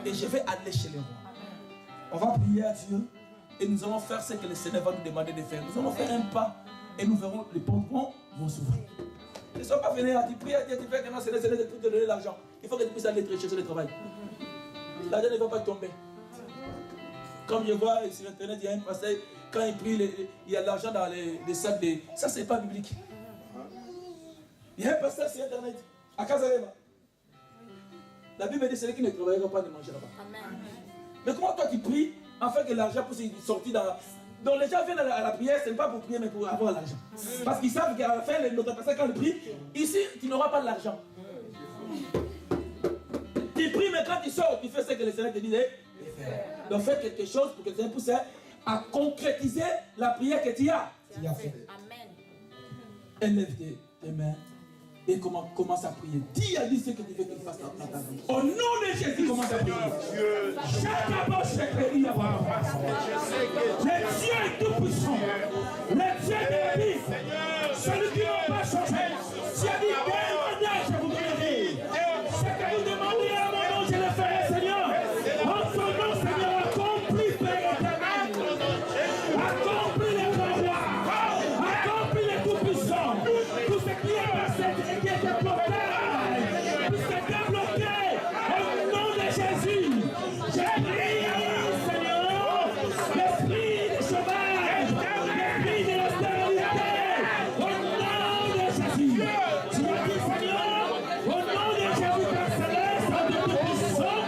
Et je vais aller chez les rois. On va prier à Dieu et nous allons faire ce que le Seigneur va nous demander de faire. Nous allons faire un pas et nous verrons les portes vont s'ouvrir. ne sois pas venu à tu pries à Dieu, tu fais que non, c'est pour te donner l'argent. Il faut que tu puisses aller chercher le travail. L'argent ne va pas tomber. Comme je vois sur internet, il y a un pasteur, quand il prie, il y a de l'argent dans les sacs de. Ça, c'est pas biblique. Il y a un pasteur sur internet, à Kazarema. La Bible dit celui qui ne travaillera pas ne mangera pas. Amen. Mais comment toi tu pries afin que l'argent puisse sortir dans. Donc les gens viennent à la prière, ce n'est pas pour prier, mais pour avoir l'argent. Parce qu'ils savent qu'à la fin, notre pasteur, quand il prie, ici, tu n'auras pas l'argent. Tu pries, mais quand tu sors, tu fais ce que le Seigneur te dit. Donc fais quelque chose pour que le Seigneur puisse à concrétiser la prière que tu as fait. Amen. Élève tes mains et commence à prier. Dis à Dieu ce que tu veux qu'il fasse dans ta vie. Au nom de Jésus, commence à prier. Le Dieu est tout puissant. Le Dieu de la vie. Celui qui n'a pas changé. Si a dit témoignage, je vous donnerai. Ce que vous demandez à mon nom, je le ferai, Seigneur. En son nom, Seigneur, accomplis, Père éternel. Accomplis les grands rois. Accomplis les tout-puissants. Tout ce qui est passé et qui était bloqué. Puisque débloqué. Au nom de Jésus. Je prie, Seigneur. L'esprit de chômage. L'esprit de la stérilité. Au nom de Jésus. Tu as dit, Seigneur, au nom de Jésus, Père Céleste, de tout-puissant,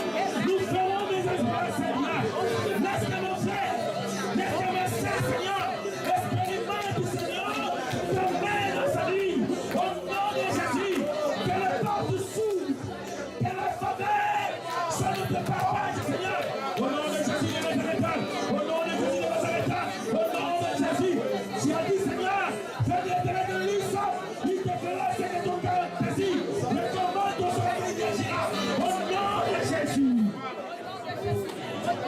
nous ferons des espoirs, Seigneur. Laisse-moi faire. Laisse-moi faire, Seigneur. Expérimente, Seigneur, ton main dans sa vie. Au nom de Jésus, que le porte s'ouvre, que la faveur soit notre partage, Seigneur. Au nom de Jésus de Nazareth, au nom de Jésus de Nazareth, au nom de Jésus. Tu as dit, Seigneur, fais des terrains de luxe, il te fera ce que ton cœur désire. Le commande ton soleil désira. Au nom de Jésus.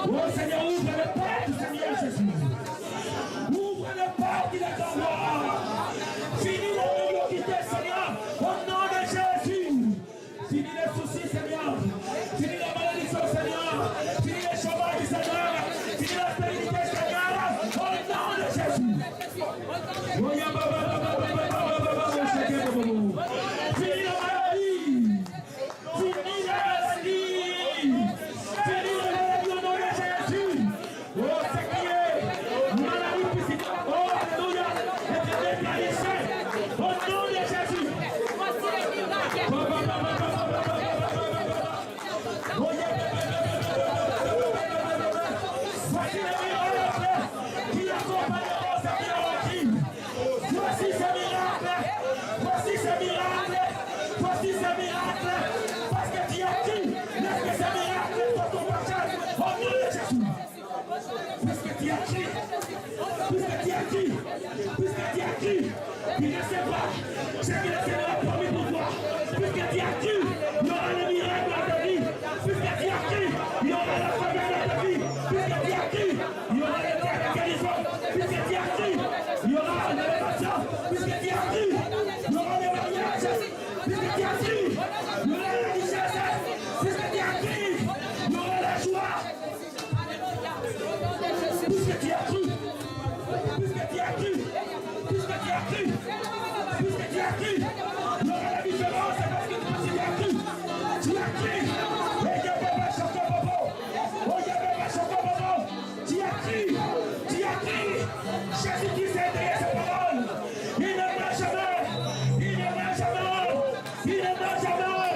Oh Seigneur, ouvre les portes, Seigneur Jésus. Ouvre les portes de ton roi. Finis la médiocrité, Seigneur, au nom de Jésus. Finis les soucis, Seigneur. Finis la malédiction, Seigneur. Finis les chômages, Seigneur. Finis la stérilité, Seigneur, au nom de Jésus. Finis la maladie. Finis la maladie. Finis la maladie au nom de Jésus. Oh, c'est qui est maladie physique. Oh, alléluia. Et déclaré au nom de Jésus. Voici les miracles qui accompagneront cette miracle. Voici ces miracles. Voici ces miracles. Voici ces miracles. Parce que tu as dit, laisse que ces miracles soient ton partage au nom de Jésus. Puisque tu as dit, puisque tu as dit, puisque tu as dit, tu ne sais pas ce que le Seigneur a promis pour toi. Puisque tu as dit, il y aura le miracle dans ta vie. Puisque tu as dit, il y aura la faveur dans ta vie. Puisque tu as dit, il y aura le terre de guérison. Puisque tu as dit, il y aura l'élévation. Puisque tu as dit, il y aura le mariage. Puisque tu as dit, il y aura la richesse. Puisque tu as dit, il y aura la joie. Puisque tu as cru, puisque tu as cru, puisque tu as cru, puisque tu as cru, il y aura la différence parce que tu as cru. Tu as cru. Et je peux pas choquer Bobo. Oh, je peux pas choquer Bobo. Tu as cru. Tu as cru. Jésus qui s'est derrière ses paroles. Il ne meurt jamais. Il ne meurt jamais. Il ne meurt jamais.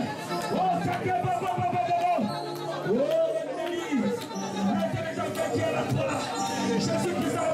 Oh, choquer Bobo, Bobo, Bobo. Oh, l'église. L'intelligence qui est la foi. Jésus qui s'en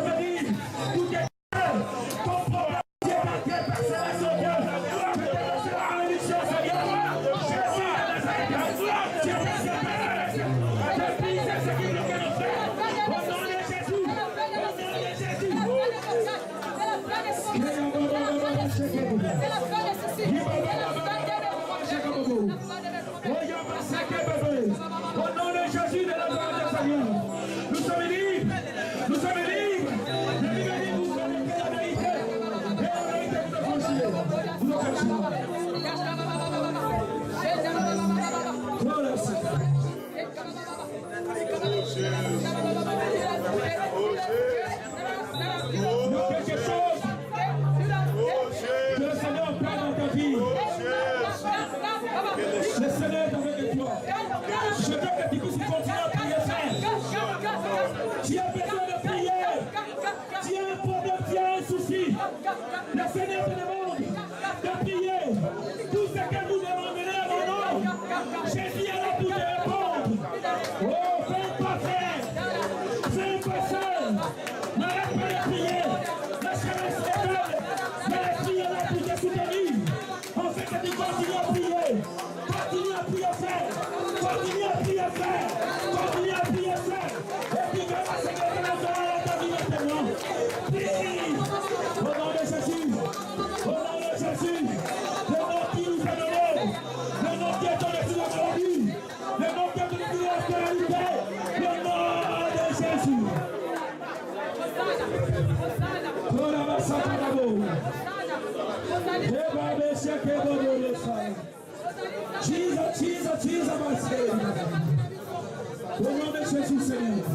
Au nom de Jésus, Seigneur.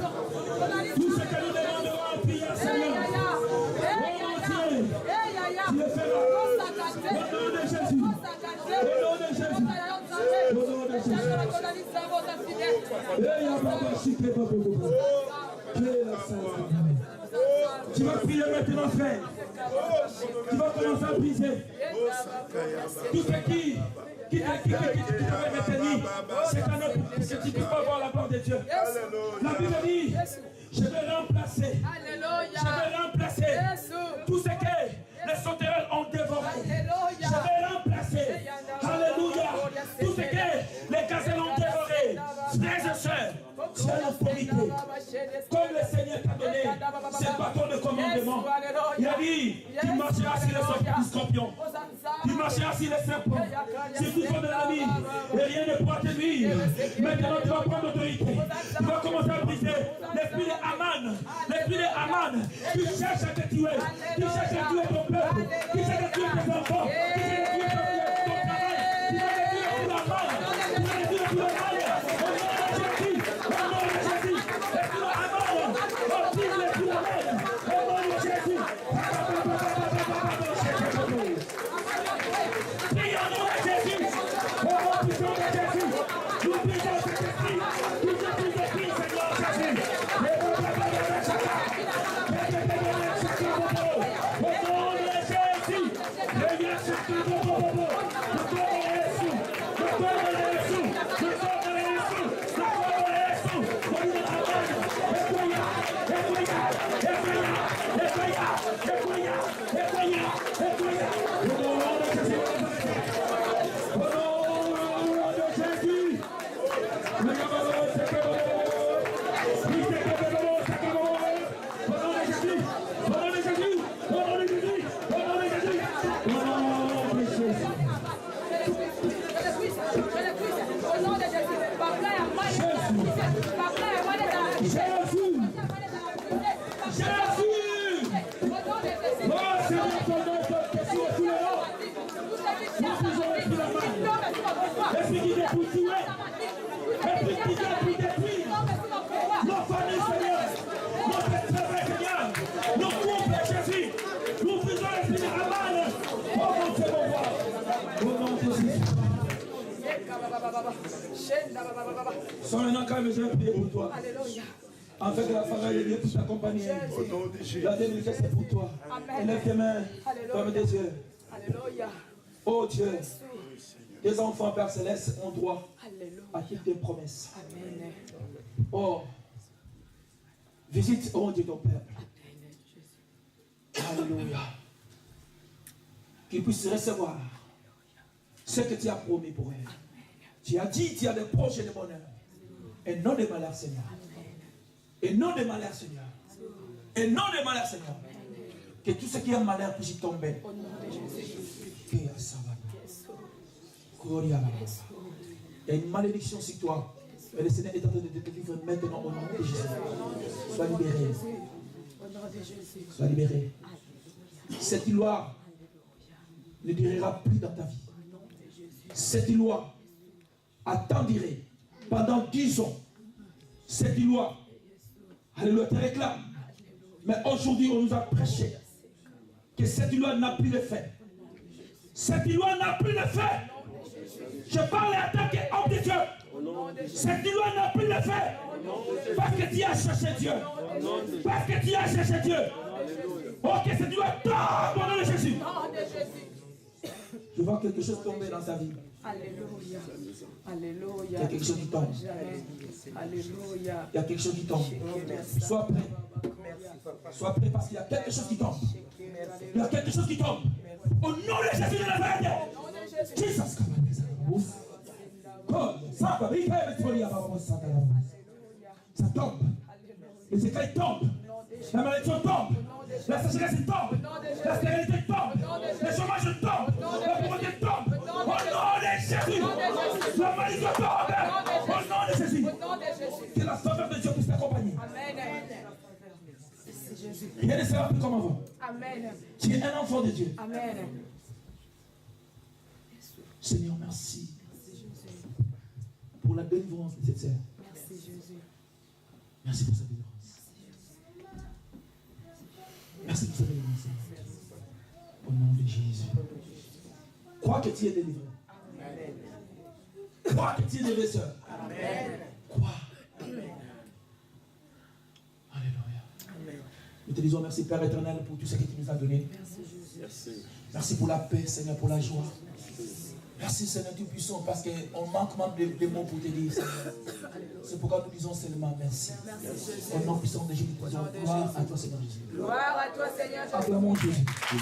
Tout ce que nous demandons en prière, Seigneur. Tu le feras. Au nom de Jésus. Au nom de Jésus. Au nom de Jésus. Tu vas prier maintenant, frère. Tu vas commencer à briser. Tout ce qui t'avait retenu, c'est que tu ne peux pas voir la gloire de Dieu. La Bible dit, je vais remplacer. Je vais remplacer tout ce que les sauterelles ont dévoré. Je vais remplacer. Alléluia. Tout ce que les gazelles ont dévoré. Frères et sœurs, tu as l'autorité. Comme le Seigneur t'a donné ce bâton de commandement. Il a dit, tu marcheras sur les scorpions. Tu marcheras sur les serpents. Sur tout ton ennemi. Et rien ne pourra te nuire. Maintenant, tu vas prendre l'autorité. Tu vas commencer à briser l'esprit de Aman. L'esprit de Aman. Tu cherches à te tuer. Tu cherches à tuer ton peuple. Tu cherches à tuer tes enfants. Tu cherches à tuer ton travail. Tu cherches à tuer tout la mal. Tu cherches à tuer tout le mal. Au nom de Jésus. L'esprit de Aman. On brise l'esprit de Aman. Au nom de Jésus. Prie au nom de Jésus. Au nom puissant de Jésus. Nous brisons cet esprit. Tout ce qui est écrit, Seigneur Jésus. Au nom de Jésus. Esprit qui détruit, esprit qui détruit nos familles, Seigneur, notre travail, Seigneur, nos couples, Jésus, nous faisons l'esprit de Aman. Oh mon Dieu, mon roi, au nom de Jésus. Sois maintenant calme, je vais prier pour toi. Afin que la famille de Dieu puisse t'accompagner. La délivrance c'est pour toi. Élève tes mains, ferme tes yeux. Oh Dieu. Tes enfants, Père Céleste, ont droit à toutes tes promesses. Amen. Oh, visite, oh Dieu, ton peuple. Alléluia. Qu'ils puissent recevoir ce que tu as promis pour eux. Tu as dit, tu as des projets de bonheur. Et non de malheur, Seigneur. Et non de malheur, Seigneur. Et non de malheur, Seigneur. Que tout ce qui est malheur puisse y tomber. Il y a une malédiction sur toi. Mais le Seigneur est en train de te vivre maintenant au nom de Jésus. Sois libéré. Sois libéré. Cette loi ne durera plus dans ta vie. Cette loi attendrait pendant 10 ans. Cette loi, alléluia, te réclame. Mais aujourd'hui, on nous a prêché que cette loi n'a plus d'effet. Cette loi n'a plus d'effet. Je parle à tant qu'homme de Dieu. Cette loi n'a plus d'effet. Parce que tu as cherché Dieu. Parce que tu as cherché Dieu. Ok, cette loi tombe au nom de Jésus. Je vois quelque chose tomber dans ta vie. Alléluia. Alléluia. Il y a quelque chose qui tombe. Alléluia. Il y a quelque chose qui tombe. Sois prêt. Sois prêt parce qu'il y a quelque chose qui tombe. Il y a quelque chose qui tombe. Au nom de Jésus de Nazareth. Jesus. Ça tombe. Les écailles tombent. La malédiction tombe. La sécheresse tombe. La stérilité tombe. Le chômage tombe. La pauvreté tombe. Au nom de Jésus. La malédiction tombe. Au nom de Jésus. Que la faveur de Dieu puisse t'accompagner. Rien ne sera plus comme avant. Amen. Tu es un enfant de Dieu. Amen. Seigneur, merci pour la délivrance de cette sœur. Merci Jésus. Merci pour sa délivrance. Merci pour sa délivrance. Au nom de Jésus. Crois que tu es délivré. Crois que tu es délivré, sœur. Crois. Alléluia. Nous te disons merci, Père éternel, pour tout ce que tu nous as donné. Merci pour la paix, Seigneur, pour la joie. Merci, Seigneur Tout-Puissant, parce qu'on manque même des mots pour te dire, Seigneur. C'est pourquoi nous disons seulement merci. Au nom puissant de Jésus, nous disons gloire à toi, Seigneur Jésus. Gloire à toi, Seigneur Jésus. Acclamons Jésus. Amen.